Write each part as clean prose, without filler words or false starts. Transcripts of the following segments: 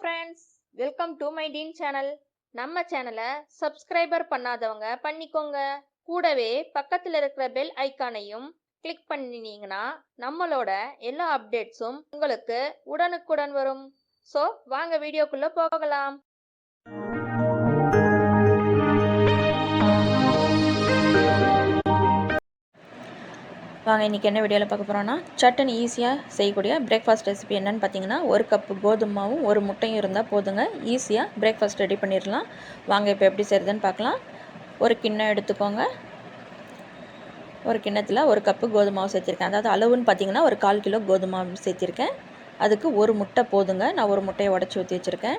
Friends, welcome to my dean channel. நம்ம சேனலை subscriber பண்ணாதவங்க பண்ணிக்கோங்க. கூடவே பக்கத்தில் இருக்கிற பெல் ஐக்கானையும் கிளிக் பண்ணினீங்கன்னா நம்மளோட எல்லா அப்டேட்ஸும் உங்களுக்கு உடனுக்குடன் வரும். ஸோ வாங்க வீடியோக்குள்ள போகலாம். வாங்க இன்றைக்கி என்ன வீடியோவில் பார்க்க போகிறோன்னா, சட்டுன்னு ஈஸியாக செய்யக்கூடிய பிரேக்ஃபாஸ்ட் ரெசிபி என்னென்னு பார்த்தீங்கன்னா, ஒரு கப்பு கோதுமாவும் ஒரு முட்டையும் இருந்தால் போதுங்க. ஈஸியாக பிரேக்ஃபாஸ்ட் ரெடி பண்ணிடலாம். வாங்க இப்போ எப்படி செய்கிறதுன்னு பார்க்கலாம். ஒரு கிண்ணம் எடுத்துக்கோங்க. ஒரு கிண்ணத்தில் ஒரு கப்பு கோதுமாவு சேர்த்திருக்கேன். அதாவது அளவுன்னு பார்த்தீங்கன்னா ஒரு 1/4 கிலோ கோதுமாவு சேர்த்திருக்கேன். அதுக்கு ஒரு முட்டை போதுங்க. நான் ஒரு முட்டையை உடச்சி ஊற்றி வச்சுருக்கேன்.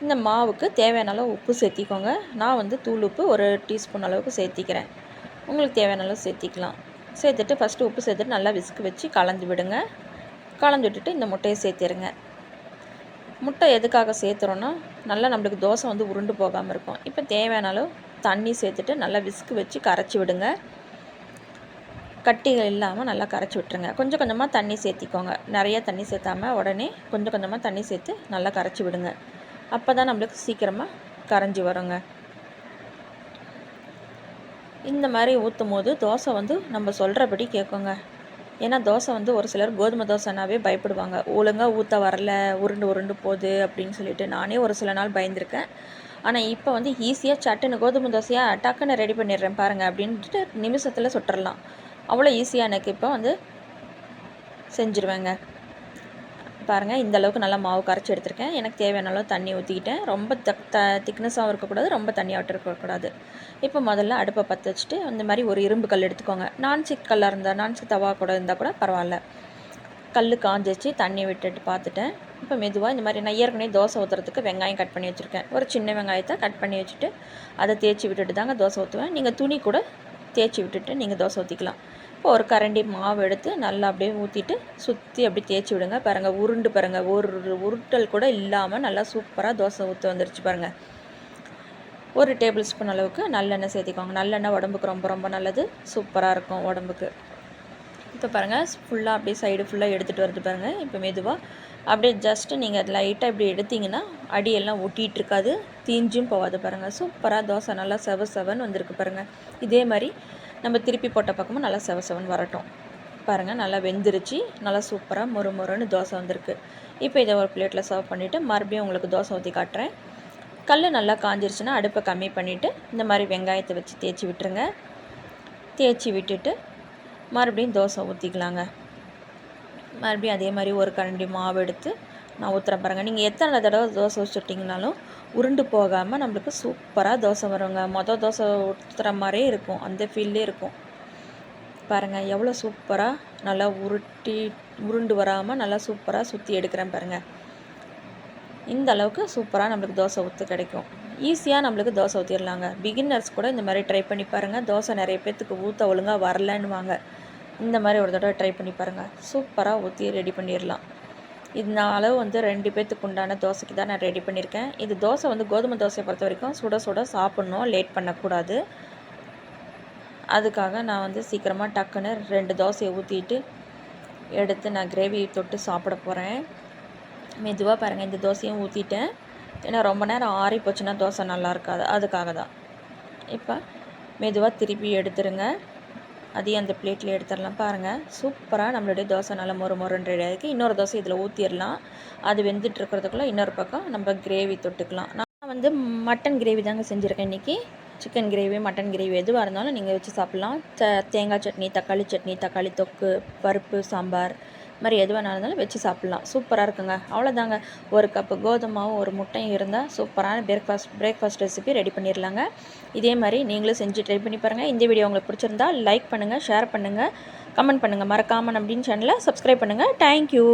இந்த மாவுக்கு தேவையான அளவு உப்பு சேர்த்திக்கோங்க. நான் வந்து தூள் உப்பு 1 டீஸ்பூன் அளவுக்கு சேர்த்திக்கிறேன். உங்களுக்கு தேவையான அளவு சேர்த்திக்கலாம். சேர்த்துட்டு ஃபஸ்ட்டு உப்பு சேர்த்துட்டு நல்லா விஸ்க் வச்சு கலந்து விடுங்க. கலந்து விட்டுட்டு இந்த முட்டையை சேர்த்திருங்க. முட்டை எதுக்காக சேர்த்துறோன்னா, நல்லா நம்மளுக்கு தோசை வந்து உருண்டு போகாமல் இருக்கும். இப்போ தேவையான அளவு தண்ணி சேர்த்துட்டு நல்லா விஸ்க் வச்சு கரைச்சி விடுங்க. கட்டிகள் இல்லாமல் நல்லா கரைச்சி விட்டுருங்க. கொஞ்சம் கொஞ்சமாக தண்ணி சேர்த்திக்கோங்க. நிறைய தண்ணி சேர்த்தாமல் உடனே கொஞ்சம் கொஞ்சமாக தண்ணி சேர்த்து நல்லா கரைச்சி விடுங்க. அப்போ தான் நம்மளுக்கு சீக்கிரமாக கரைஞ்சி வருங்க. இந்த மாதிரி ஊற்றும் போது தோசை வந்து நம்ம சொல்கிறபடி கேட்குங்க. ஏன்னா தோசை வந்து ஒரு சிலர் கோதுமை தோசைனாவே பயப்படுவாங்க. ஒழுங்காக ஊற்ற வரல, உருண்டு உருண்டு போகுது அப்படின்னு சொல்லிட்டு. நானே ஒரு சில நாள் பயந்துருக்கேன். ஆனால் இப்போ வந்து ஈஸியாக சட்டுன்னு கோதுமை தோசையாக டக்குன்னு ரெடி பண்ணிடுறேன் பாருங்கள் அப்படின்ட்டு நிமிஷத்தில் சுட்டுறலாம். அவ்வளோ ஈஸியாக எனக்கு இப்போ வந்து செஞ்சுருவேங்க. பாருங்கள், இந்த அளவுக்கு நல்லா மாவு கரைச்சி எடுத்துருக்கேன். எனக்கு தேவையான அளவு தண்ணி ஊற்றிக்கிட்டேன். ரொம்ப திக்னஸாகவும் இருக்கக்கூடாது, ரொம்ப தண்ணியாகட்டும் இருக்கக்கூடாது. இப்போ முதல்ல அடுப்பை பற்ற வச்சுட்டு இந்த மாதிரி ஒரு இரும்பு கல் எடுத்துக்கோங்க. நான்ஸ்டிக் கல்லாக இருந்தால், நான்ஸ்டிக் தவா கூட இருந்தால் கூட பரவாயில்ல. கல் காஞ்சிச்சு, தண்ணி விட்டுட்டு பார்த்துட்டேன். இப்போ மெதுவாக இந்த மாதிரி நான் ஏற்கனவே தோசை ஊற்றுறதுக்கு வெங்காயம் கட் பண்ணி வச்சுருக்கேன். ஒரு சின்ன வெங்காயத்தை கட் பண்ணி வச்சுட்டு அதை தேய்ச்சி விட்டுட்டு தாங்க தோசை ஊற்றுவேன். நீங்கள் துணி கூட தேய்ச்சி விட்டுட்டு நீங்கள் தோசை ஊற்றிக்கலாம். இப்போ ஒரு கரண்டி மாவு எடுத்து நல்லா அப்படியே ஊற்றிட்டு சுற்றி அப்படி தேய்ச்சி விடுங்க. பாருங்கள், உருண்டு பாருங்கள், ஒரு உருட்டல் கூட இல்லாமல் நல்லா சூப்பராக தோசை ஊற்ற வந்துருச்சு பாருங்கள். ஒரு டேபிள் ஸ்பூன் அளவுக்கு நல்லெண்ணெய் சேர்த்திக்கோங்க. நல்லெண்ணெய் உடம்புக்கு ரொம்ப ரொம்ப நல்லது, சூப்பராக இருக்கும் உடம்புக்கு. இப்போ பாருங்கள், ஃபுல்லாக அப்படியே சைடு ஃபுல்லாக எடுத்துகிட்டு வருது பாருங்கள். இப்போ மெதுவாக அப்படியே ஜஸ்ட்டு நீங்கள் லைட்டாக இப்படி எடுத்திங்கன்னா அடியெல்லாம் ஒட்டிகிட்டு இருக்காது, தீஞ்சும் போகாது பாருங்கள். சூப்பராக தோசை நல்லா செவன்னு வந்திருக்கு பாருங்கள். இதே மாதிரி நம்ம திருப்பி போட்ட பக்கமும் நல்லா செவன்னு வரட்டும். பாருங்கள், நல்லா வெந்துருச்சு, நல்லா சூப்பராக மொறுன்னு தோசை வந்திருக்கு. இப்போ இதை ஒரு பிளேட்டில் சர்வ் பண்ணிவிட்டு மறுபடியும் உங்களுக்கு தோசை ஊற்றி காட்டுறேன். கல் நல்லா காஞ்சிருச்சுன்னா அடுப்பை கம்மி பண்ணிவிட்டு இந்த மாதிரி வெங்காயத்தை வச்சு தேய்ச்சி விட்டுருங்க. தேய்ச்சி விட்டுட்டு மறுபடியும் தோசை ஊற்றிக்கலாங்க. மறுபடியும் அதே மாதிரி ஒரு கரண்டி மாவு எடுத்து நான் ஊற்றுறேன் பாருங்கள். நீங்கள் எத்தனை தடவை தோசை ஊற்றிட்டிங்கனாலும் உருண்டு போகாமல் நம்மளுக்கு சூப்பராக தோசை வருங்க. தோசை ஊற்றுற மாதிரியே இருக்கும், அந்த ஃபீல்லே இருக்கும். பாருங்கள், எவ்வளோ சூப்பராக நல்லா உருண்டு வராமல் நல்லா சூப்பராக சுற்றி எடுக்கிறேன் பாருங்கள். இந்த அளவுக்கு சூப்பராக நம்மளுக்கு தோசை ஊற்ற கிடைக்கும். ஈஸியாக நம்மளுக்கு தோசை ஊற்றிடலாங்க. பிகினர்ஸ் கூட இந்த மாதிரி ட்ரை பண்ணி பாருங்கள். தோசை நிறைய பேர்த்துக்கு ஊற்ற ஒழுங்காக வரலன்னு வாங்க. இந்த மாதிரி ஒரு தடவை ட்ரை பண்ணி பாருங்கள். சூப்பராக ஊற்றி ரெடி பண்ணிடலாம். இந்த அளவு வந்து 2 பேர்த்துக்கு உண்டான தோசைக்கு தான் நான் ரெடி பண்ணியிருக்கேன். இது தோசை வந்து கோதுமை தோசையை பொறுத்த வரைக்கும் சுட சாப்பிட்ணும், லேட் பண்ணக்கூடாது. அதுக்காக நான் வந்து சீக்கிரமாக டக்குன்னு 2 தோசையை ஊற்றிட்டு எடுத்து நான் கிரேவி தொட்டு சாப்பிட போகிறேன். மெதுவாக பாருங்கள், இந்த தோசையும் ஊற்றிட்டேன். ஏன்னா ரொம்ப நேரம் ஆறி போச்சுன்னா தோசை நல்லா இருக்காது, அதுக்காக தான். இப்போ மெதுவாக திருப்பி எடுத்துருங்க. அதையும் அந்த பிளேட்டில் எடுத்துடலாம். பாருங்கள், சூப்பராக நம்மளுடைய தோசை நல்லா மொறுன்னு ரெடி ஆகிருக்கு. இன்னொரு தோசை இதில் ஊற்றிடலாம். அது வெந்துட்டு இருக்கிறதுக்குள்ளே இன்னொரு பக்கம் நம்ம கிரேவி தொட்டுக்கலாம். நான் வந்து மட்டன் கிரேவி தாங்க செஞ்சுருக்கேன் இன்றைக்கி. சிக்கன் கிரேவி, மட்டன் கிரேவி எதுவாக இருந்தாலும் நீங்கள் வச்சு சாப்பிட்லாம். தேங்காய் சட்னி, தக்காளி சட்னி, தக்காளி தொக்கு, பருப்பு சாம்பார் மாதிரி எது வேணா இருந்தாலும் வச்சு சாப்பிட்லாம். சூப்பராக இருக்குங்க. அவ்வளோதாங்க, ஒரு கப்பு கோதுமாவும் ஒரு முட்டையும் இருந்தால் சூப்பரான பிரேக்ஃபாஸ்ட் ரெசிபி ரெடி பண்ணிடலாங்க. இதே மாதிரி நீங்களும் செஞ்சு ட்ரை பண்ணி பாருங்கள். இந்த வீடியோ உங்களுக்கு பிடிச்சிருந்தா லைக் பண்ணுங்கள், ஷேர் பண்ணுங்கள், கமெண்ட் பண்ணுங்கள். மறக்காமல் அப்படின்னு சேனலை சப்ஸ்கிரைப் பண்ணுங்கள். தேங்க்யூ.